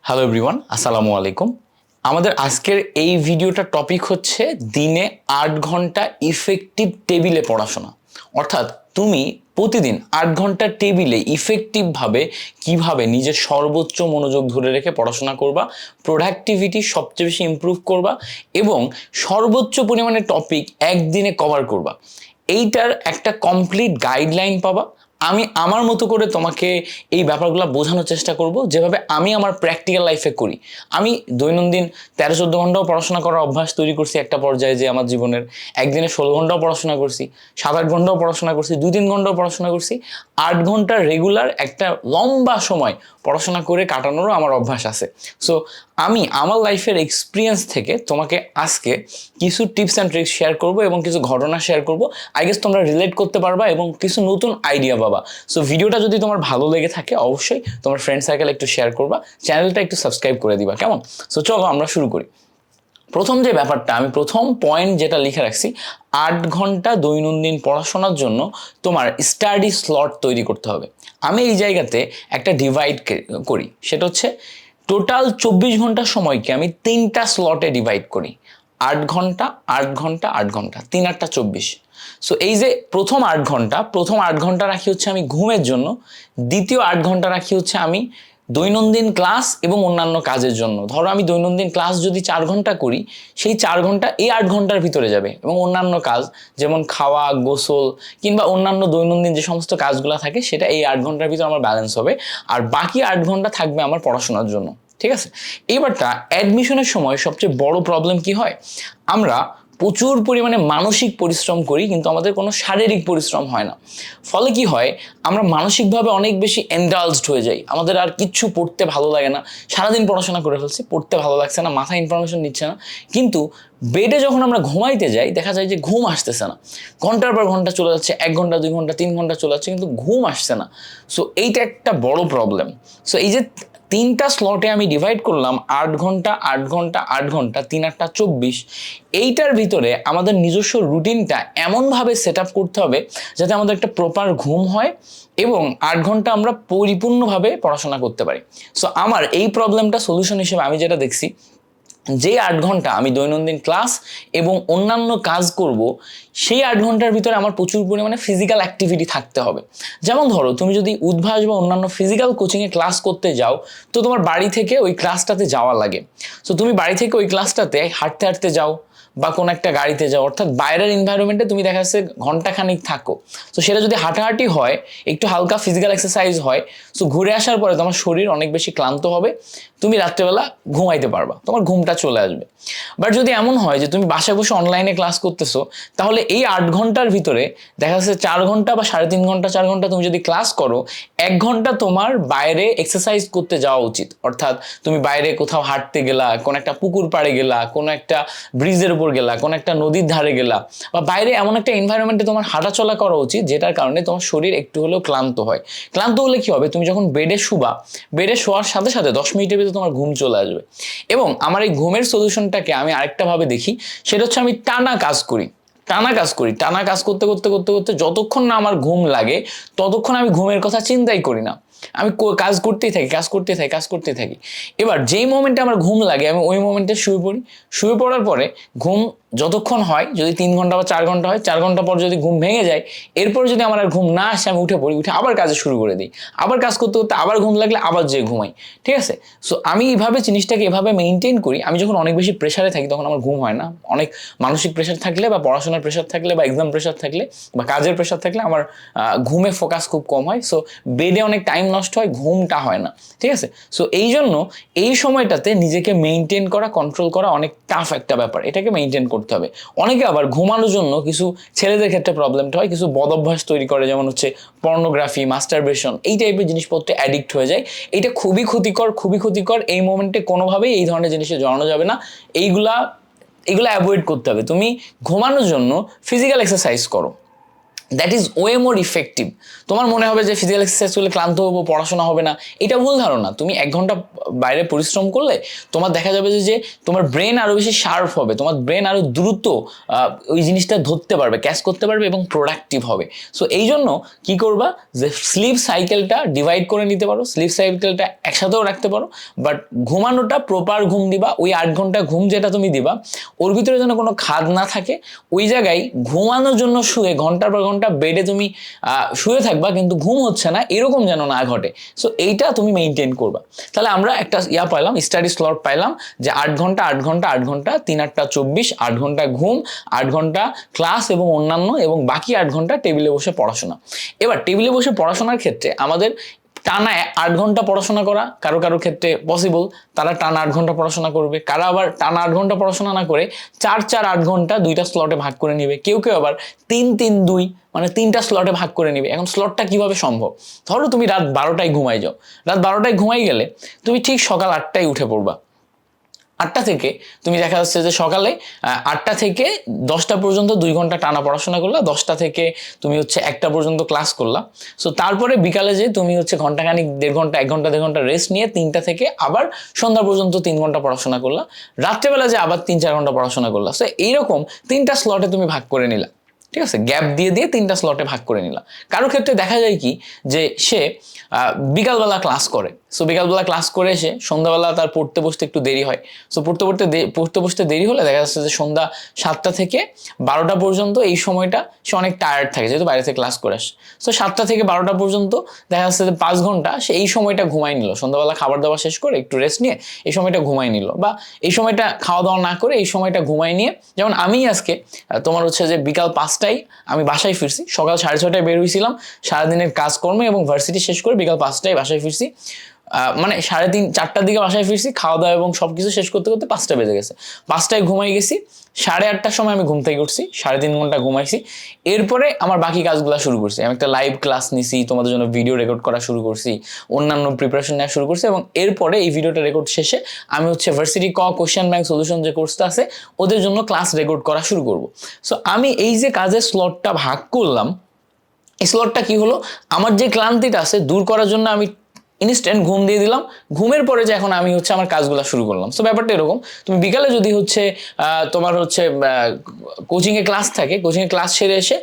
Hello everyone, আসসালামু আলাইকুম। আমাদের আজকের এই ভিডিওটার টপিক হচ্ছে দিনে 8 ঘন্টা ইফেক্টিভ টেবিলে পড়াশোনা। অর্থাৎ তুমি প্রতিদিন 8 ঘন্টা টেবিলে ইফেক্টিভভাবে কিভাবে নিজের সর্বোচ্চ মনোযোগ ধরে রেখে পড়াশোনা করবা, প্রোডাক্টিভিটি সবচেয়ে বেশি ইমপ্রুভ করবা এবং সর্বোচ্চ পরিমাণে টপিক একদিনে কভার করবা, এইটার একটা কমপ্লিট গাইডলাইন পাবা। আমি আমার মতো করে তোমাকে এই ব্যাপারগুলো বোঝানোর চেষ্টা করব, যেভাবে আমি আমার প্র্যাকটিক্যাল লাইফে করি। আমি দৈনন্দিন 13-14 ঘন্টাও পড়াশোনা করার অভ্যাস তৈরি করছি একটা পর্যায়ে, যে আমার জীবনের একদিনে 16 ঘন্টাও পড়াশোনা করছি, 7-8 ঘন্টাও পড়াশোনা করছি, 2-3 ঘন্টাও পড়াশোনা করছি। 8 ঘন্টা রেগুলার একটা লম্বা সময় পড়াশোনা করে কাটানোরও আমার অভ্যাস আছে। সো আমি আমার লাইফের এক্সপিরিয়েন্স থেকে তোমাকে আজকে কিছু টিপস অ্যান্ড ট্রিক্স শেয়ার করব এবং কিছু ঘটনা শেয়ার করব। আই গেস তোমরা রিলেট করতে পারবা এবং কিছু নতুন আইডিয়া পাবা। সো ভিডিওটা যদি তোমার ভালো লেগে থাকে অবশ্যই তোমার ফ্রেন্ড সার্কেল একটু শেয়ার করবা, চ্যানেলটা একটু সাবস্ক্রাইব করে দিবা, কেমন? সো চলো আমরা শুরু করি। প্রথম যে ব্যাপারটা, আমি প্রথম পয়েন্ট যেটা লিখে রাখছি, 8 ঘন্টা দৈনন্দিন পড়াশোনার জন্য তোমার স্টাডি স্লট তৈরি করতে হবে। আমি এই জায়গাতে একটা ডিভাইড করি, সেটা হচ্ছে টোটাল 24 ঘন্টার সময়কে আমি 3টা স্লটে ডিভাইড করি। 8 ঘন্টা, 8 ঘন্টা, 8 ঘন্টা, 3-8-24। সো এই যে প্রথম 8 ঘন্টা রাখি হচ্ছে আমি ঘুমের জন্য, দ্বিতীয় 8 ঘন্টা রাখি হচ্ছে আমি দৈনন্দিন ক্লাস এবং অন্যান্য কাজের জন্য। ধরো আমি দৈনন্দিন ক্লাস যদি 4 ঘন্টা করি, সেই 4 ঘন্টা এই 8 ঘন্টার ভিতরে যাবে, এবং অন্যান্য কাজ যেমন খাওয়া, গোসল কিংবা অন্যান্য দৈনন্দিন যে সমস্ত কাজগুলো থাকে সেটা এই 8 ঘন্টার ভিতরে আমার ব্যালেন্স হবে। আর বাকি 8 ঘন্টা থাকবে আমার পড়াশোনার জন্য, ঠিক আছে? এইবারটা অ্যাডমিশনের সময় সবচেয়ে বড় প্রবলেম কি হয়, আমরা প্রচুর পরিমাণে মানসিক পরিশ্রম করি কিন্তু আমাদের কোনো শারীরিক পরিশ্রম হয় না। ফলে কি হয়, আমরা মানসিকভাবে অনেক বেশি এন্ডালজড হয়ে যাই, আমাদের আর কিচ্ছু পড়তে ভালো লাগে না। সারাদিন পড়াশোনা করে ফেলছি, পড়তে ভালো লাগছে না, মাথায় ইনফরমেশন নিচ্ছে না। কিন্তু বেডে যখন আমরা ঘুমাইতে যাই দেখা যায় যে ঘুম আসতেছে না, ঘন্টার পর ঘন্টা চলে যাচ্ছে, 1 ঘন্টা, 2 ঘন্টা, 3 ঘন্টা চলে যাচ্ছে, কিন্তু ঘুম আসছে না। সো এইটা একটা বড় প্রবলেম। সো এই যে 3টা স্লটে আমি ডিভাইড করলাম, 8 ঘন্টা, 8 ঘন্টা, 8 ঘন্টা, 3-8-24, এইটার ভিতরে আমাদের নিজস্ব রুটিনটা এমনভাবে সেট আপ করতে হবে যাতে আমাদের একটা প্রপার ঘুম হয় এবং 8 ঘন্টা আমরা পরিপূর্ণভাবে পড়াশোনা করতে পারি। সো আমার এই প্রবলেমটা সলিউশন হিসেবে আমি যেটা দেখছি, যে 8 ঘন্টা আমি দৈনন্দিন ক্লাস এবং অন্যান্য কাজ করব, সেই 8 ঘন্টার ভিতরে আমার প্রচুর পরিমাণে ফিজিক্যাল অ্যাক্টিভিটি থাকতে হবে। যেমন ধরো তুমি যদি উদ্ভাস বা অন্যান্য ফিজিক্যাল কোচিংয়ে ক্লাস করতে যাও, তো তোমার বাড়ি থেকে ওই ক্লাসটাতে যাওয়া লাগে। সো তুমি বাড়ি থেকে ওই ক্লাসটাতে হাঁটতে হাঁটতে যাও বা কোনো একটা গাড়িতে যাও, অর্থাৎ বাইরের এনভায়রনমেন্টে তুমি দেখা যাচ্ছে ঘন্টাখানিক থাকো। তো সেটা যদি হাঁটাহাঁটি হয়, একটু হালকা ফিজিক্যাল এক্সারসাইজ হয়, সো ঘুরে আসার পরে তোমার শরীর অনেক বেশি ক্লান্ত হবে, তুমি রাত্রেবেলা ঘুমাইতে পারবা, তোমার ঘুমটা চলে আসবে। বাট যদি এমন হয় যে তুমি বাসায় বসে অনলাইনে ক্লাস করতেছো, তাহলে এই 8 ঘন্টার ভিতরে দেখা যাচ্ছে 4 ঘন্টা বা 3.5 ঘন্টা, 4 ঘন্টা তুমি যদি ক্লাস করো, 1 ঘন্টা তোমার বাইরে এক্সারসাইজ করতে যাওয়া উচিত। অর্থাৎ তুমি বাইরে কোথাও হাঁটতে গেলা, কোনো একটা পুকুর পাড়ে গেলা, কোনো একটা ব্রিজের উপর গেলা, কোনো একটা নদীর ধারে গেলা, বা বাইরে এমন একটা এনভায়রনমেন্টে তোমার হাঁটাচলা করা উচিত যেটার কারণে তোমার শরীর একটু হলেও ক্লান্ত হয়। ক্লান্ত হলে কি হবে, তুমি যখন বেডে শুবা, বেডে শোয়ার সাথে সাথে 10 মিনিটের ভিতরে তোমার ঘুম চলে আসবে। এবং আমার এই ঘুমের সলিউশনটাকে আমি আরেকটা ভাবে দেখি, সেটা হচ্ছে আমি টানা কাজ করি। টানা কাজ করতে করতে করতে করতে যতক্ষণ না আমার ঘুম লাগে ততক্ষণ আমি ঘুমের কথা চিন্তাই করি না, আমি কাজ করতেই থাকি। এবার যেই মোমেন্টে আমার ঘুম লাগে আমি ওই মোমেন্টে শুয়ে পড়ি। শুয়ে পড়ার পরে ঘুম যতক্ষণ হয়, যদি 3 ঘন্টা বা 4 ঘন্টা হয়, 4 ঘন্টা পর যদি ঘুম ভেঙে যায়, এরপর যদি আমার আর ঘুম না আসে আমি উঠে পড়ি, উঠে আবার কাজে শুরু করে দিই, আবার কাজ করতে করতে আবার ঘুম লাগলে আবার যেয়ে ঘুমাই, ঠিক আছে? সো আমি এইভাবে জিনিসটাকে এভাবে মেনটেন করি। আমি যখন অনেক বেশি প্রেশারে থাকি তখন আমার ঘুম হয় না। অনেক মানসিক প্রেশার থাকলে বা পড়াশোনার প্রেশার থাকলে বা এক্সাম প্রেশার থাকলে বা কাজের প্রেশার থাকলে আমার ঘুমে ফোকাস খুব কম হয়। সো বেডে অনেক টাইম নষ্ট হয়, ঘুমটা হয় না, ঠিক আছে? সো এই জন্য এই সময়টাতে নিজেকে মেনটেন করা, কন্ট্রোল করা অনেক টাফ একটা ব্যাপার, এটাকে মেনটেন করতে হবে। অনেকে আবার ঘুমানোর জন্য, কিছু ছেলেদের ক্ষেত্রে প্রবলেমটা হয়, কিছু বদ অভ্যাস তৈরি করে, যেমন হচ্ছে পর্নোগ্রাফি, মাস্টারবেশন, এই টাইপের জিনিসপত্রে অ্যাডিক্ট হয়ে যায়। এটা খুবই ক্ষতিকর। এই মোমেন্টে কোনোভাবেই এই ধরনের জিনিসে জড়ানো যাবে না। এগুলা অ্যাভয়েড করতে হবে। তুমি ঘুমানোর জন্য ফিজিক্যাল এক্সারসাইজ করো, that is way more effective. তোমার মনে হবে যে ফিজিক্যাল এক্সারসাইজ করলে ক্লান্ত হবো, পড়াশোনা হবে না, এটা ভুল ধারণা। তুমি 1 ঘন্টা বাইরে পরিশ্রম করলে তোমার দেখা যাবে যে তোমার ব্রেন আরো বেশি শার্প হবে, তোমার ব্রেন আরো দ্রুত ওই জিনিসটা ধরতে পারবে, ক্যাচ করতে পারবে এবং প্রোডাক্টিভ হবে। সো এই জন্য কি করবা, যে স্লিপ সাইকেলটা ডিভাইড করে নিতে পারো, স্লিপ সাইকেলটা একসাথেও রাখতে পারো, বাট ঘুমানোটা প্রপার ঘুম দিবা। ওই 8 ঘন্টা ঘুম যেটা তুমি দিবা, ওর ভিতরে যেন কোনো খাদ না থাকে। ওই জায়গায় ঘুমানোর জন্য শুয়ে ঘন্টার পর ঘন্টা বেডে তুমি শুয়ে থাকবা, কিন্তু ঘুম হচ্ছে না, এরকম যেন না ঘটে। সো এইটা তুমি মেনটেন করবা। তাহলে আমরা একটা পাইলাম, স্টাডি স্লট পাইলাম, যে 8 ঘন্টা 8 ঘন্টা 8 ঘন্টা 3 8 24, 8 ঘন্টা ঘুম, 8 ঘন্টা ক্লাস এবং অন্যান্য, এবং বাকি 8 ঘন্টা টেবিলে বসে পড়াশোনা। এবার টেবিলে বসে পড়াশোনার ক্ষেত্রে আমাদের টানা 8 ঘন্টা পড়াশোনা করা কারো কারো ক্ষেত্রে পসিবল, তারা টানা 8 ঘন্টা পড়াশোনা করবে। কারা আবার টানা 8 ঘন্টা পড়াশোনা না করে 4 ঘন্টা 2টা স্লটে ভাগ করে নিবে। কেউ কেউ আবার 3-3-2 মানে 3টা স্লটে ভাগ করে নিবে। এখন স্লটটা কিভাবে সম্ভব? ধরো তুমি রাত 12টায় ঘুমাই যাও, রাত 12টায় ঘুমাই গেলে তুমি ঠিক সকাল 8টায় উঠে পড়বা। 8টা থেকে তুমি দেখা যাচ্ছে যে সকালে 8টা থেকে 10টা পর্যন্ত 2 ঘন্টা টানা পড়াশোনা করলা, 10টা থেকে তুমি হচ্ছে 1টা পর্যন্ত ক্লাস করলা। সো তারপরে বিকালে যে তুমি হচ্ছে ঘন্টাখানিক 1.5 ঘন্টা 1 ঘন্টা 1.5 ঘন্টা রেস্ট নিয়ে 3টা থেকে আবার সন্ধ্যা পর্যন্ত 3 ঘন্টা পড়াশোনা করলা, রাত্রেবেলা যে আবার 3-4 ঘন্টা পড়াশোনা করলা। সো এইরকম 3টা স্লটে তুমি ভাগ করে নিলা, ঠিক আছে, গ্যাপ দিয়ে দিয়ে 3টা স্লটে ভাগ করে নিলাম। কারো ক্ষেত্রে দেখা যায় কি, যে সে বিকালবেলা ক্লাস করে, সো বিকালবেলা ক্লাস করে এসে সন্ধ্যাবেলা তার পড়তে বসতে একটু দেরি হয়। সো পড়তে বসতে দেরি হলে দেখা যাচ্ছে যে সন্ধ্যা 7টা থেকে 12টা পর্যন্ত এই সময়টা সে অনেক টায়ার্ড থাকে, যেহেতু বাইরে থেকে ক্লাস করে আসে। সো 7টা থেকে 12টা পর্যন্ত দেখা যাচ্ছে যে 5 ঘন্টা সে এই সময়টা ঘুমাই নিল, সন্ধ্যাবেলা খাবার দাবার শেষ করে একটু রেস্ট নিয়ে এই সময়টা ঘুমাই নিল, বা এই সময়টা খাওয়া দাওয়া না করে এই সময়টা ঘুমাই নিয়ে, যেমন আমি আজকে তোমার হচ্ছে যে বিকাল 5টায় আমি বাসায় ফিরছি, সকাল 6:30টায় বের হয়েছিলাম, সারাদিনের কাজকর্ম এবং ভার্সিটি শেষ করে বিকাল 5টায় বাসায় ফিরছি। মানে 3:30-4টার দিকে বাসায় ফিরছি, খাওয়া দাওয়া এবং সবকিছু শেষ করতে করতে 5টা বেজে গেছে। 5টায় ঘুমাই গেছি, 8:30টার সময় আমি ঘুম থেকে উঠছি, 3.5 ঘন্টা ঘুমাইছি। এরপরে আমার বাকি কাজগুলো শুরু করছি। আমি একটা লাইভ ক্লাস নিছি, তোমাদের জন্য ভিডিও রেকর্ড করা শুরু করছি, অন্যান্য প্রিপারেশন নেওয়া শুরু করছি, এবং এরপরে এই ভিডিওটা রেকর্ড শেষে আমি হচ্ছে ভার্সিটি কোয়েশ্চেন ব্যাংক সলিউশন যে কোর্সটা আছে ওদের জন্য ক্লাস রেকর্ড করা শুরু করব। সো আমি এই যে কাজের স্লটটা ভাগ করলাম, এই স্লটটা কি হলো, আমার যে ক্লান্তিটা আছে দূর করার জন্য আমি ইনস্ট্যান্ট ঘুম দিয়ে দিলাম। ঘুমের পরে যে এখন আমি হচ্ছে আমার কাজগুলো শুরু করলাম। সো ব্যাপারটা এরকম, তুমি বিকালে যদি হচ্ছে তোমার হচ্ছে কোচিংয়ে ক্লাস থাকে, কোচিংয়ে ক্লাস সেরে এসে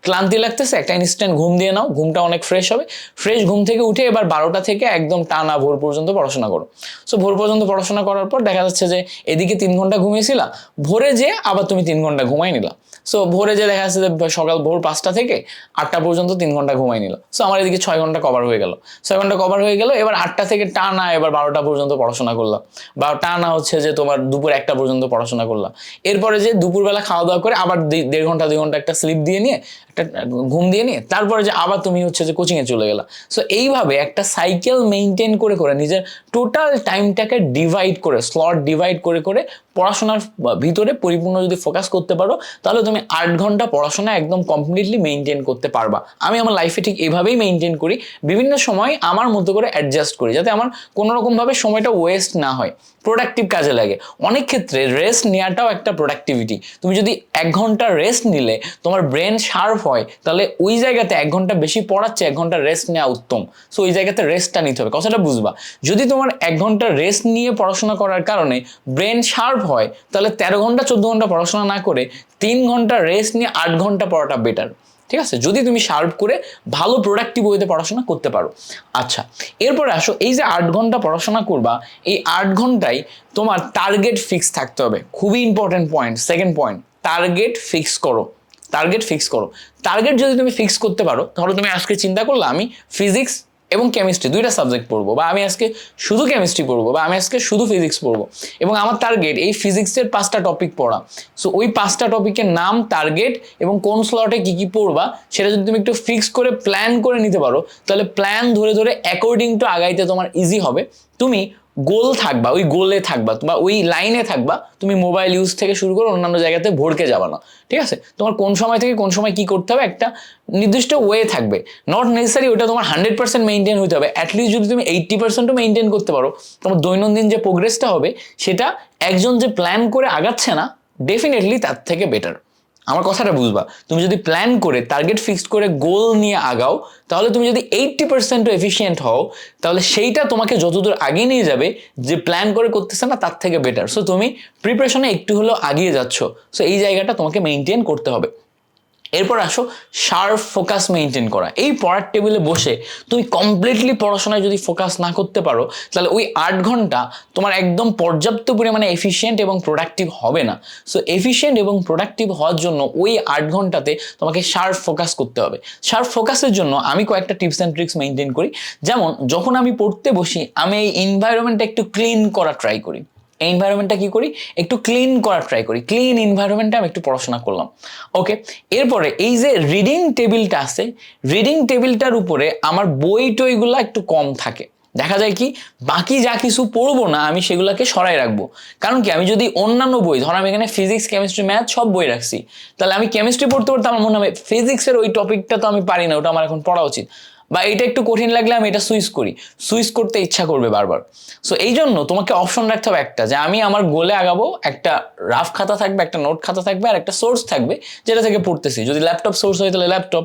ক্লান্তি লাগতেছে, একটা ইনস্ট্যান্ট ঘুম দিয়ে নাও, ঘুমটা অনেক ফ্রেশ হবে। ফ্রেশ ঘুম থেকে উঠে এবার 12টা থেকে একদম টানা ভোর পর্যন্ত পড়াশোনা করো। সো ভোর পর্যন্ত পড়াশোনা করার পর দেখা যাচ্ছে যে এদিকে 3 ঘন্টা ঘুমিয়েছিলা, ভোরে যে আবার তুমি 3 ঘন্টা ঘুমাই নিলা। সো ভোরে যে দেখা যাচ্ছে যে সকাল ভোর 5টা থেকে 8টা পর্যন্ত 3 ঘন্টা ঘুমাই নিল। সো আমার এদিকে 6 ঘন্টা কভার হয়ে গেল, 6 ঘন্টা কভার হয়ে গেল। এবার 8টা থেকে টানা এবার 12টা পর্যন্ত পড়াশোনা করলাম, বা টানা হচ্ছে যে তোমার দুপুর 1টা পর্যন্ত পড়াশোনা করলাম। এরপরে যে দুপুরবেলা খাওয়া দাওয়া করে আবার 1.5 ঘন্টা 2 ঘন্টা একটা স্লিপ দিয়ে নিয়ে, একটা ঘুম দিয়ে নিয়ে, তারপরে যে আবার তুমি হচ্ছে যে কোচিংয়ে চলে গেলা। সো এইভাবে একটা সাইকেল মেনটেন করে করে নিজের টোটাল টাইমটাকে ডিভাইড করে, স্লট ডিভাইড করে করে পড়াশোনার ভিতরে পরিপূর্ণ যদি ফোকাস করতে পারো, তাহলে তুমি 8 ঘন্টা পড়াশোনা একদম কমপ্লিটলি মেনটেন করতে পারবা। আমি আমার লাইফে ঠিক এইভাবেই মেনটেন করি, বিভিন্ন সময় আমার মতো করে অ্যাডজাস্ট করি, যাতে আমার কোনো রকমভাবে সময়টা ওয়েস্ট না হয়, প্রোডাক্টিভ কাজে লাগে। অনেক ক্ষেত্রে রেস্ট নেওয়াটাও একটা প্রোডাক্টিভিটি। তুমি যদি 1 ঘন্টা রেস্ট নিলে তোমার ব্রেন শার্প হয়, তাহলে ওই জায়গাতে 1 ঘন্টা বেশি পড়াচ্ছে, 1 ঘন্টা রেস্ট নেওয়া উত্তম। সো ওই জায়গাতে রেস্টটা নিতে হবে, কথাটা বুঝবা। যদি তোমার 1 ঘন্টা রেস্ট নিয়ে পড়াশোনা করার কারণে ব্রেন শার্প হয়, তাহলে 13 ঘন্টা 14 ঘন্টা পড়াশোনা না করে 3 ঘন্টা রেস্ট নিয়ে 8 ঘন্টা পড়াটা বেটার, ঠিক আছে, যদি তুমি শার্প করে ভালো প্রোডাক্টিভ ওয়েতে পড়াশোনা করতে পারো। আচ্ছা, এরপরে আসো, এই যে 8 ঘন্টা পড়াশোনা করবা, এই 8 ঘন্টায় তোমার টার্গেট ফিক্স থাকতে হবে। খুবই important point, second point, target fix করো। টার্গেট ফিক্স করো। টার্গেট যদি তুমি ফিক্স করতে পারো, তাহলে তুমি আজকে চিন্তা করলে আমি ফিজিক্স এবং কেমিস্ট্রি 2টা সাবজেক্ট পড়বো, বা আমি আজকে শুধু কেমিস্ট্রি পড়বো, বা আমি আজকে শুধু ফিজিক্স পড়বো, এবং আমার টার্গেট এই ফিজিক্সের 5টা টপিক পড়া। সো ওই 5টা টপিকের নাম, টার্গেট এবং কোন স্লটে কি কি পড়বা সেটা যদি তুমি একটু ফিক্স করে প্ল্যান করে নিতে পারো, তাহলে প্ল্যান ধরে ধরে অ্যাকর্ডিং টু আগাইতে তোমার ইজি হবে। তুমি গোল থাকবা, ওই গোলে থাকবা বা ওই লাইনে থাকবা, তুমি মোবাইল ইউজ থেকে শুরু করে অন্যান্য জায়গাতে ভড়কে যাবা না, ঠিক আছে। তোমার কোন সময় থেকে কোন সময় কি করতে হবে একটা নির্দিষ্ট ওয়ে থাকবে, নট নেসেসারি ওটা তোমার 100% মেনটেন হতে হবে। অ্যাটলিস্ট যদি তুমি 80%ও মেনটেন করতে পারো, তোমার দৈনন্দিন যে প্রোগ্রেসটা হবে সেটা একজন যে প্ল্যান করে আগাচ্ছে না, ডেফিনেটলি তার থেকে বেটার। আমার কথাটা বুঝবা, তুমি যদি প্ল্যান করে টার্গেট ফিক্সড করে গোল নিয়ে আগাও, তাহলে তুমি যদি 80% এফিশিয়েন্ট হও, তাহলে সেইটা তোমাকে যতদূর আগিয়ে নিয়ে যাবে যে প্ল্যান করে করতেছে না তার থেকে বেটার। সো তুমি প্রিপারেশনে একটু হলেও আগিয়ে যাচ্ছ, সো এই জায়গাটা তোমাকে মেনটেন করতে হবে। এরপর আসো শার্প ফোকাস মেনটেন করা। এই পড়ার টেবিলে বসে তুমি কমপ্লিটলি পড়াশোনায় যদি ফোকাস না করতে পারো, তাহলে ওই 8 ঘন্টা তোমার একদম পর্যাপ্ত পরিমাণে এফিশিয়েন্ট এবং প্রোডাক্টিভ হবে না। সো এফিশিয়েন্ট এবং প্রোডাক্টিভ হওয়ার জন্য ওই 8 ঘন্টাতে তোমাকে শার্প ফোকাস করতে হবে। শার্প ফোকাসের জন্য আমি কয়েকটা টিপস অ্যান্ড ট্রিক্স মেনটেন করি। যেমন যখন আমি পড়তে বসি, আমি এই এনভায়রনমেন্টটা একটু ক্লিন করা ট্রাই করি। এই এনভায়রনমেন্টটা কি করি, একটু ক্লিন করার ট্রাই করি। ক্লিন এনভায়রনমেন্টে আমি একটু পড়াশোনা করলাম। ওকে, এরপরে এই যে রিডিং টেবিলটা আছে, রিডিং টেবিলটার উপরে আমার বই টইগুলো একটু কম থাকে। দেখা যায় কি, বাকি যা কিছু পড়বো না আমি সেগুলোকে সরাই রাখবো। কারণ কি, আমি যদি অন্যান্য বই, ধর আমি এখানে ফিজিক্স, কেমিস্ট্রি, ম্যাথ সব বই রাখছি, তাহলে আমি কেমিস্ট্রি পড়তে পড়তে আমার মনে হবে ফিজিক্সের ওই টপিকটা তো আমি পারি না, ওটা আমার এখন পড়া উচিত, বা এটা একটু কঠিন লাগলে আমি এটা সুইচ করতে ইচ্ছা করবে বারবার। সো এই জন্য তোমাকে অপশন রাখতে হবে একটা, যে আমি আমার গোলে আগাবো, একটা রাফ খাতা থাকবে, একটা নোট খাতা থাকবে, আর একটা সোর্স থাকবে যেটা থেকে পড়তেছি। যদি ল্যাপটপ সোর্স হয় তাহলে ল্যাপটপ,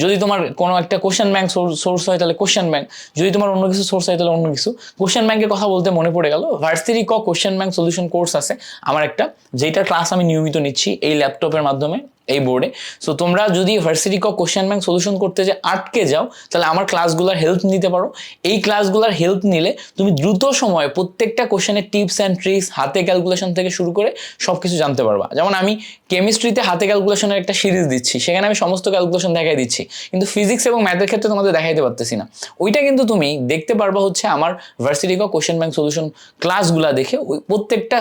যদি তোমার কোনো একটা কোশ্চেন ব্যাংক সোর্স হয় তাহলে কোশ্চেন ব্যাংক, যদি তোমার অন্য কিছু সোর্স হয় তাহলে অন্য কিছু। কোশ্চেন ব্যাংকের কথা বলতে মনে পড়ে গেল, varsity question bank solution course আছে আমার একটা, যেটা ক্লাস আমি নিয়মিত নিচ্ছি এই ল্যাপটপের মাধ্যমে, এই বোর্ডে। সো তোমরা যদি ভার্সিটি কোশ্চেন ব্যাংক সলিউশন করতে যে আটকে যাও, তাহলে আমার ক্লাসগুলোর হেল্প নিতে পারো। এই ক্লাসগুলোর হেল্প নিলে তুমি দ্রুত সময়ে প্রত্যেকটা কোশ্চেনের টিপস অ্যান্ড ট্রিক্স, হাতে ক্যালকুলেশন থেকে শুরু করে সব কিছু জানতে পারবা। যেমন আমি কেমিস্ট্রিতে হাতে ক্যালকুলেশনের একটা সিরিজ দিচ্ছি, সেখানে আমি সমস্ত ক্যালকুলেশন দেখাই দিচ্ছি, কিন্তু ফিজিক্স এবং ম্যাথের ক্ষেত্রে তোমাদের দেখাইতে পারতেছি না। ওইটা কিন্তু তুমি দেখতে পারবা হচ্ছে আমার ভার্সিটি কোশ্চেন ব্যাংক সলিউশন ক্লাসগুলো দেখে। ওই প্রত্যেকটা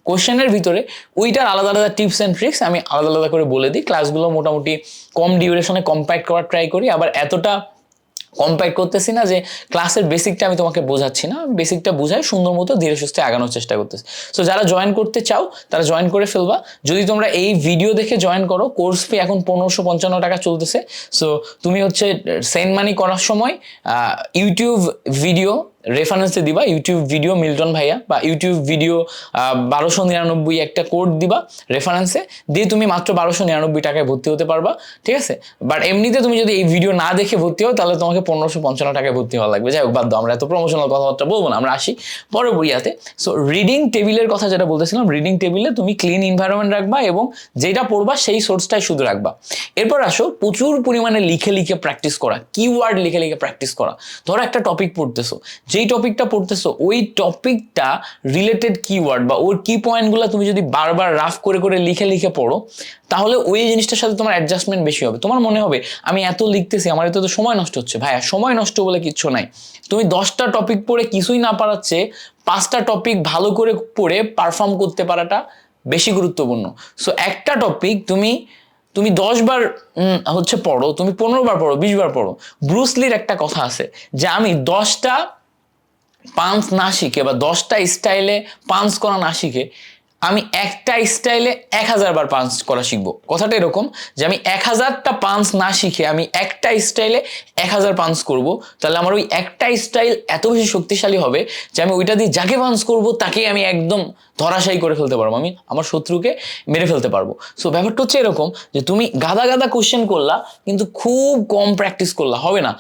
কোশ্চেনের ভিতরে ওইটার আলাদা আলাদা টিপস অ্যান্ড ট্রিক্স আমি আলাদা আলাদা করে বলে দিই। ক্লাসগুলো মোটামুটি কম ডিউরেশনে কম্প্যাক্ট করার ট্রাই করি, আবার এতটা কম্প্যাক্ট করতেছি না যে ক্লাসের বেসিকটা আমি তোমাকে বোঝাচ্ছি না, বেসিকটা বুঝাই সুন্দর মতো ধীরে সুস্থে আগানোর চেষ্টা করতেছি। সো যারা জয়েন করতে চাও তারা জয়েন করে ফেলবা। যদি তোমরা এই ভিডিও দেখে জয়েন করো, কোর্স ফি এখন 1555 টাকা চলতেছে। সো তুমি হচ্ছে সেন্ড মানি করার সময় ইউটিউব ভিডিও রেফারেন্সে দিবা, ইউটিউব ভিডিও মিল্টন ভাইয়া, বা ইউটিউব ভিডিও 1299 একটা কোড দিবা রেফারেন্সে, দিয়ে তুমি মাত্র 1299 টাকায় ভর্তি হতে পারবা, ঠিক আছে। বাট এমনিতে তুমি যদি এই ভিডিও না দেখে ভর্তি হও, তাহলে তোমাকে 1555 টাকায় ভর্তি হওয়া লাগবে। যাই হোক, বাদ দাও, আমরা এত প্রমোশনাল কথাবার্তা বলবো না, আমরা আসি পরের বইয়াতে। সো রিডিং টেবিলের কথা যেটা বলতেছিলাম, রিডিং টেবিলে তুমি ক্লিন এনভায়রনমেন্ট রাখবা এবং যেটা পড়বা সেই সোর্সটাই শুধু রাখবা। এরপর আসো প্রচুর পরিমাণে লিখে লিখে প্র্যাকটিস করা, কিওয়ার্ড লিখে লিখে প্র্যাকটিস করা। ধরো একটা টপিক পড়তেছো, যেই টপিকটা পড়তেছো ওই টপিকটা রিলেটেড কিওয়ার্ড বা ওর কি পয়েন্টগুলো তুমি যদি বারবার রাফ করে করে লিখে লিখে পড়ো, তাহলে ওই জিনিসটার সাথে তোমার অ্যাডজাস্টমেন্ট বেশি হবে। তোমার মনে হবে আমি এত লিখতেছি, আমার এত তো সময় নষ্ট হচ্ছে। ভাইয়া, সময় নষ্ট বলে কিচ্ছু নাই। তুমি 10টা টপিক পড়ে কিছুই না পারাচ্ছে 5টা টপিক ভালো করে পড়ে পারফর্ম করতে পারাটা বেশি গুরুত্বপূর্ণ। সো একটা টপিক তুমি 10 বার হচ্ছে পড়ো, তুমি 15 বার পড়ো, 20 বার পড়ো। ব্রুসলির একটা কথা আছে যে আমি 10টা পাঞ্চ না শিখে বা 10টা স্টাইলে পাঞ্চ করা না শিখে আমি একটা স্টাইলে 1000 বার পাঞ্চ করা শিখবো। কথাটা এরকম যে আমি 1000টা পাঞ্চ না শিখে আমি একটা স্টাইলে 1000 পাঞ্চ করবো, তাহলে আমার ওই একটা স্টাইল এত বেশি শক্তিশালী হবে যে আমি ওইটা দিয়ে যাকে পাঞ্চ করবো তাকেই আমি একদম ধরাশায়ী করে ফেলতে পারবো, আমি আমার শত্রুকে মেরে ফেলতে পারবো। সো ব্যাপারটা হচ্ছে এরকম যে তুমি গাদা গাদা কোশ্চেন করলা কিন্তু খুব কম প্র্যাকটিস করলা, হবে না।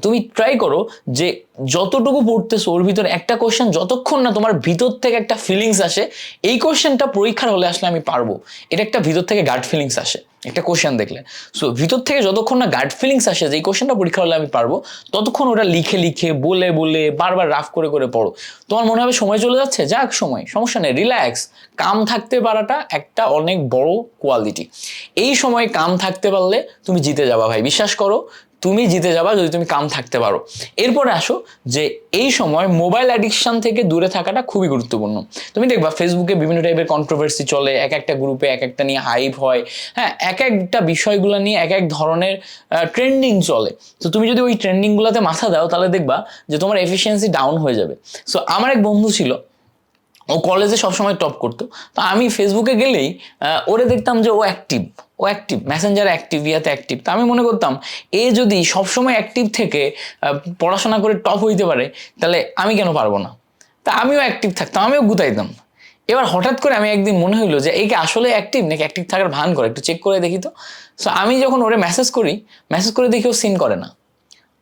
তুমি ট্রাই করো যে যতটুকু পড়তেছো ওর ভিতরে একটা কোশ্চেন যতক্ষণ না তোমার ভিতর থেকে একটা ফিলিংস আসে এই কোশ্চেনটা পরীক্ষার হলে আসলে আমি পারবো, এটা একটা ভিতর থেকে গাট ফিলিংস আসে একটা কোশ্চেন দেখলে। সো ভিতর থেকে যতক্ষণ না গাট ফিলিংস আসে যে এই কোশ্চেনটা পরীক্ষা হলে আমি পারবো, ততক্ষণ ওটা লিখে লিখে বলে বলে বারবার রাফ করে করে পড়ো। তোমার মনে হবে সময় চলে যাচ্ছে, যাক সময়, সমস্যা নেই, রিল্যাক্স। কাম থাকতে পারাটা একটা অনেক বড় কোয়ালিটি। এই সময় কাম থাকতে পারলে তুমি জিতে যাবা ভাই, বিশ্বাস করো তুমি জিতে যাবা যদি তুমি কাম থাকতে পারো। এরপরে আসো যে এই সময় মোবাইল অ্যাডিকশন থেকে দূরে থাকাটা খুবই গুরুত্বপূর্ণ। তুমি দেখবা ফেসবুকে বিভিন্ন টাইপের কন্ট্রোভার্সি চলে, এক একটা গ্রুপে এক একটা নিয়ে হাইপ হয়, হ্যাঁ, এক একটা বিষয়গুলো নিয়ে এক এক ধরনের ট্রেন্ডিং চলে। তো তুমি যদি ওই ট্রেন্ডিংগুলোতে মাথা দাও তাহলে দেখবা যে তোমার এফিসিয়েন্সি ডাউন হয়ে যাবে। সো আমার এক বন্ধু ছিল, ও কলেজে সবসময় টপ করতো। তো আমি ফেসবুকে গেলেই ওরে দেখতাম যে ও অ্যাক্টিভ মেসেঞ্জারে অ্যাক্টিভ, ইয়াতে অ্যাক্টিভ। তা আমি মনে করতাম এ যদি সবসময় অ্যাক্টিভ থেকে পড়াশোনা করে টপ হইতে পারে, তাহলে আমি কেন পারবো না। তা আমিও অ্যাক্টিভ থাকতাম, আমিও গুতাইতাম। এবার হঠাৎ করে আমি একদিন মনে হইলো যে এই কি আসলে অ্যাক্টিভ নাকি অ্যাক্টিভ থাকার ভান করে, একটু চেক করে দেখি তো। সো আমি যখন ওরে মেসেজ করে দেখি ও সিন করে না,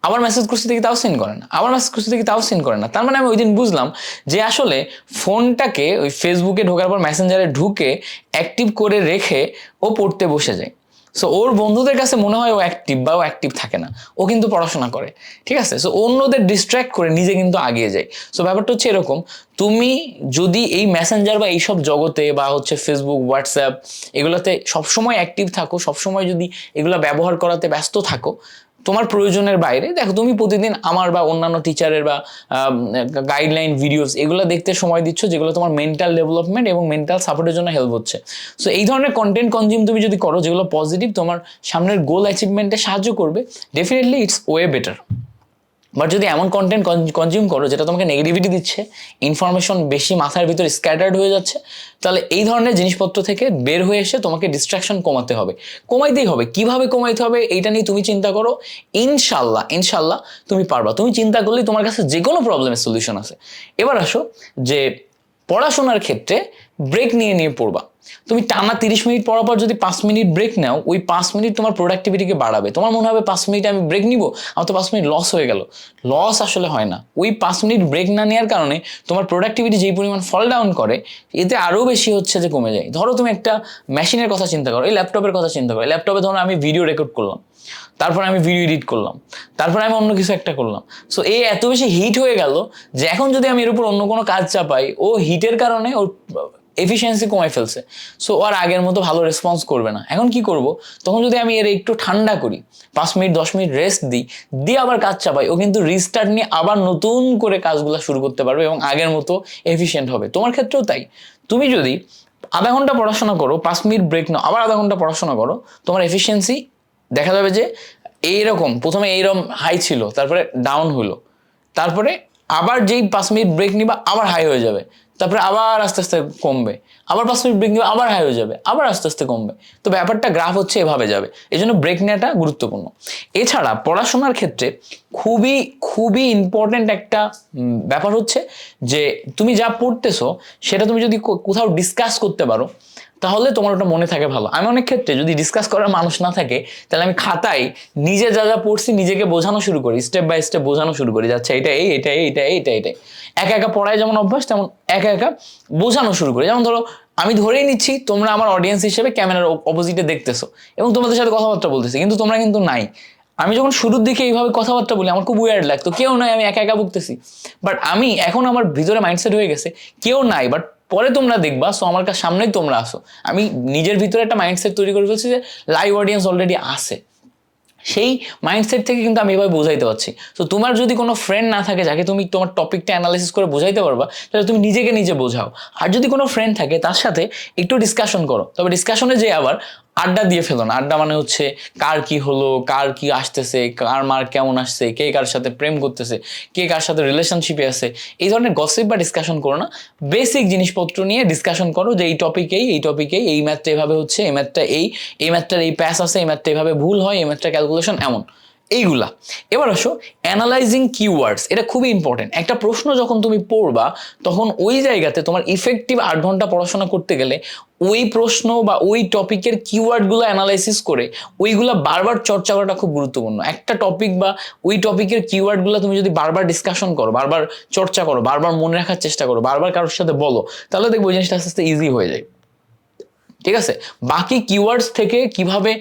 আবার মেসেজ করছি দেখি তাও সিন করে না, আবার মেসেজ করছি দেখি তাও সিন করে না। তার মানে আমি ওই দিন বুঝলাম যে আসলে ফোনটাকে ওই ফেসবুকে ঢোকার পর মেসেঞ্জারে ঢুকে অ্যাক্টিভ করে রেখে ও পড়তে বসে যায়। সো ওর বন্ধুদের কাছে মনে হয় ও অ্যাক্টিভ বা ও অ্যাক্টিভ থাকে না, ও কিন্তু পড়াশোনা করে, ঠিক আছে। সো অন্যদের ডিস্ট্র্যাক্ট করে নিজে কিন্তু আগিয়ে যায়। সো ব্যাপারটা হচ্ছে এরকম, তুমি যদি এই মেসেঞ্জার বা এইসব জগতে বা হচ্ছে ফেসবুক হোয়াটসঅ্যাপ এগুলোতে সবসময় অ্যাক্টিভ থাকো, সবসময় যদি এগুলো ব্যবহার করাতে ব্যস্ত থাকো তোমার প্রয়োজনের বাইরে, দেখো তুমি প্রতিদিন আমার বা অন্যান্য টিচারের বা গাইডলাইন ভিডিওস এগুলো দেখতে সময় দিচ্ছ যেগুলো তোমার মেন্টাল ডেভেলপমেন্ট এবং মেন্টাল সাপোর্টের জন্য হেল্প হচ্ছে। সো এই ধরনের কন্টেন্ট কনজিউম তুমি যদি করো যেগুলো পজিটিভ, তোমার সামনের গোল অ্যাচিভমেন্টে সাহায্য করবে, definitely its way better. But যদি এমন কন্টেন্ট কনজিউম করো যেটা তোমাকে নেগেটিভিটি দিচ্ছে, ইনফরমেশন বেশি মাথার ভিতরে স্ক্যাটার্ড হয়ে যাচ্ছে, তাহলে এই ধরনের জিনিসপত্র থেকে বের হয়ে এসে তোমাকে ডিস্ট্রাকশন কমাতে হবে, কমাইতেই হবে। কিভাবে কমাইতে হবে এইটা নিয়ে তুমি চিন্তা করো, ইনশাল্লাহ ইনশাল্লাহ তুমি পারবা। তুমি চিন্তা করলেই তোমার কাছে যে কোনো প্রবলেমের সলিউশন আছে। এবার আসো যে পড়াশোনার ক্ষেত্রে ব্রেক নিয়ে নিয়ে পড়বা। তুমি টানা 30 মিনিট পড়ার পর যদি 5 মিনিট ব্রেক নাও, ওই 5 মিনিট তোমার প্রোডাক্টিভিটিকে বাড়াবে। তোমার মনে হবে 5 মিনিট আমি ব্রেক নিব, আমার তো 5 মিনিট লস হয়ে গেল। লস আসলে হয় না। ওই 5 মিনিট ব্রেক না নেওয়ার কারণে তোমার প্রোডাক্টিভিটি যেই পরিমাণ ফল ডাউন করে, এতে আরও বেশি হচ্ছে যে কমে যায়। ধরো তুমি একটা মেশিনের কথা চিন্তা করো, এই ল্যাপটপের কথা চিন্তা করো। ল্যাপটপে ধরো আমি ভিডিও রেকর্ড করলাম, তারপরে আমি ভিডিও এডিট করলাম, তারপরে আমি অন্য কিছু একটা করলাম। সো এই এত বেশি হিট হয়ে গেল যে এখন যদি আমি এর উপর অন্য কোনো কাজ চাপাই, ও হিটের কারণে ওর এফিসিয়েন্সি কমাই ফেলছে। সো আর আগের মতো ভালো রেসপন্স করবে না। এখন কি করব, তখন যদি আমি এর একটু ঠান্ডা করি, 5 মিনিট 10 মিনিট রেস্ট দিই, দিয়ে আবার কাজ চাপাই, ও কিন্তু রিস্টার্ট নিয়ে আবার নতুন করে কাজগুলো শুরু করতে পারবে এবং আগের মতো এফিসিয়েন্ট হবে। তোমার ক্ষেত্রেও তাই। তুমি যদি আধা ঘন্টা পড়াশোনা করো, 5 মিনিট ব্রেক নাও, আবার আধা ঘন্টা পড়াশোনা করো, তোমার এফিসিয়েন্সি দেখা যাবে যে এইরকম প্রথমে এইরকম হাই ছিল, তারপরে ডাউন হলো, তারপরে আবার যেই 5 মিনিট ব্রেক নিবা আবার হাই হয়ে যাবে, তারপরে আবার আস্তে আস্তে কমবে, আবার 5 মিনিট ব্রেক নিবা আবার হাই হয়ে যাবে, আবার আস্তে আস্তে কমবে। তো ব্যাপারটা গ্রাফ হচ্ছে এভাবে যাবে। এই জন্য ব্রেক নেওয়াটা গুরুত্বপূর্ণ। এছাড়া পড়াশোনার ক্ষেত্রে খুবই খুবই ইম্পর্টেন্ট একটা ব্যাপার হচ্ছে যে তুমি যা পড়তেছো সেটা তুমি যদি কোথাও ডিসকাস করতে পারো, তাহলে তোমার ওটা মনে থাকে ভালো। আমি অনেক ক্ষেত্রে যদি ডিসকাস করার মানুষ না থাকে, তাহলে আমি খাতায় নিজে যা যা পড়ছি নিজেকে বোঝানো শুরু করি, স্টেপ বাই স্টেপ বোঝানো শুরু করি, যাচ্ছে এটা এই এটা এইটা এইটা এইটা একা একা পড়ায় যেমন অভ্যাস, তেমন একা একা বোঝানো শুরু করি। যেমন ধরো আমি ধরেই নিচ্ছি তোমরা আমার অডিয়েন্স হিসেবে ক্যামেরার অপোজিটে দেখতেছো এবং তোমাদের সাথে কথাবার্তা বলতেছি, কিন্তু তোমরা কিন্তু নাই। আমি যখন শুরুর দিকে এইভাবে কথাবার্তা বলি আমার খুব উইয়ার্ড লাগতো, কেউ নাই, আমি একা একা বলতেছি। বাট আমি এখন আমার ভিতরে মাইন্ডসেট হয়ে গেছে কেউ নাই, বাট পরে তোমরা দেখবা। সো আমার কাছে সামনেই তোমরা আসো, আমি নিজের ভিতরে একটা মাইন্ডসেট তৈরি করে ফেলছি যে লাইভ অডিয়েন্স অলরেডি আসে। সেই মাইন্ডসেট থেকে কিন্তু আমি এভাবে বোঝাইতে পারছি। তো তোমার যদি কোনো ফ্রেন্ড না থাকে যাকে তুমি তোমার টপিকটা অ্যানালাইসিস করে বোঝাইতে পারবা, তাহলে তুমি নিজেকে নিজে বোঝাও। আর যদি কোনো ফ্রেন্ড থাকে তার সাথে একটু ডিসকাশন করো, তবে ডিসকাশনে যে আবার আড্ডা দিয়ে ফেলো না। আড্ডা মানে হচ্ছে কার কি হলো, কার কি আসতেছে, কার মার কেমন আসছে, কে কার সাথে প্রেম করতেছে, কে কার সাথে রিলেশনশিপে আছে, এই ধরনের গসিপ বা ডিসকাশন করো না। বেসিক জিনিসপত্র নিয়ে ডিসকাশন করো যে এই টপিকেই এই ম্যাথটা এভাবে হচ্ছে, এই ম্যাথটা এই ম্যাথটার এই প্যাস আছে, এই ম্যাথটা এভাবে ভুল হয়, এই ম্যাথটা ক্যালকুলেশন এমন, এইগুলা। এবার আসো অ্যানালাইজিং কিওয়ার্ডস, এটা খুবই ইম্পর্টেন্ট। একটা প্রশ্ন যখন তুমি পড়বা তখন ওই জায়গাতে তোমার ইফেক্টিভ 8 ঘন্টা পড়াশোনা করতে গেলে ওই প্রশ্ন বা ওই টপিকের কিওয়ার্ডগুলো অ্যানালাইসিস করে ওইগুলা বারবার চর্চা করাটা খুব গুরুত্বপূর্ণ। একটা টপিক বা ওই টপিকের কিওয়ার্ডগুলো তুমি যদি বারবার ডিসকাশন করো, বারবার চর্চা করো, বারবার মনে রাখার চেষ্টা করো, বারবার কারোর সাথে বলো, তাহলে দেখবো ওই জিনিসটা আস্তে আস্তে ইজি হয়ে যায়। ঠিক আছে, বাকি কিওয়ার্ডস থেকে কিভাবে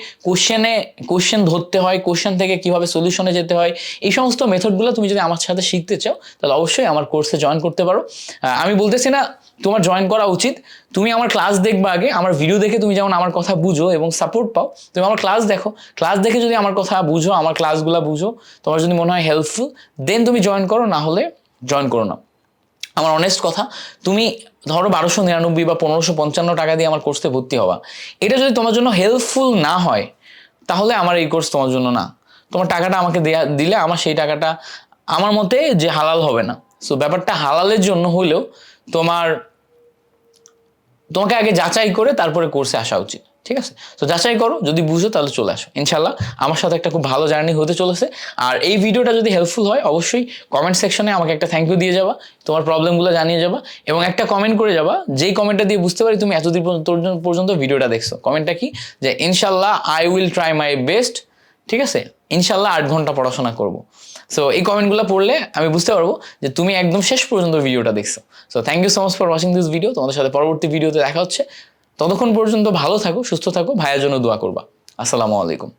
কোশ্চেন ধরতে হয়, কোশ্চেন থেকে কিভাবে সলিউশনে যেতে হয়, এই সমস্ত মেথডগুলো তুমি যদি আমার সাথে শিখতে চাও তাহলে অবশ্যই আমার কোর্সে জয়েন করতে পারো। আমি বলতেছি না তোমার জয়েন করা উচিত, তুমি আমার ক্লাস দেখবা আগে, আমার ভিডিও দেখে তুমি যেমন আমার কথা বুঝো এবং সাপোর্ট পাও, তুমি আমার ক্লাস দেখো, ক্লাস দেখে যদি আমার কথা বুঝো, আমার ক্লাসগুলো বুঝো, তোমার যদি মনে হয় হেল্পফুল, দেন তুমি জয়েন করো, না হলে জয়েন করো না। আমার অনেস্ট কথা, তুমি ধরো 1299 বা 1555 টাকা দিয়ে আমার কোর্সে ভর্তি হওয়া, এটা যদি তোমার জন্য হেল্পফুল না হয় তাহলে আমার এই কোর্স তোমার জন্য না। তোমার টাকাটা আমাকে দিলে আমার সেই টাকাটা আমার মতে যে হালাল হবে না। সো ব্যাপারটা হালালের জন্য হইলেও তোমাকে আগে যাচাই করে তারপরে কোর্সে আসা উচিত। ঠিক আছে? তো যাচাই করো, যদি বুঝো তাহলে চলে আসো। ইনশাল্লাহ আমার সাথে একটা খুব ভালো জার্নি হতে চলেছে। আর এই ভিডিওটা যদি হেল্পফুল হয় অবশ্যই কমেন্ট সেকশনে আমাকে একটা থ্যাংক ইউ দিয়ে যাবা, তোমার প্রবলেমগুলো জানিয়ে যাবা, এবং একটা কমেন্ট করে যাবা, যেই কমেন্টটা দিয়ে বুঝতে পারি তুমি এতদিন পর্যন্ত ভিডিওটা দেখছো। কমেন্টটা কি? যে ইনশাল্লাহ I will try my best. ঠিক আছে, ইনশাল্লাহ 8 ঘন্টা পড়াশোনা করব। সো এই কমেন্টগুলো পড়লে আমি বুঝতে পারবো যে তুমি একদম শেষ পর্যন্ত ভিডিওটা দেখছো। So thank you so much for watching this video. তোমাদের সাথে পরবর্তী ভিডিওতে দেখা হচ্ছে। ততক্ষণ পর্যন্ত ভালো থাকো, সুস্থ থাকো, ভাইয়ের জন্য দোয়া করবা। আসসালামু আলাইকুম।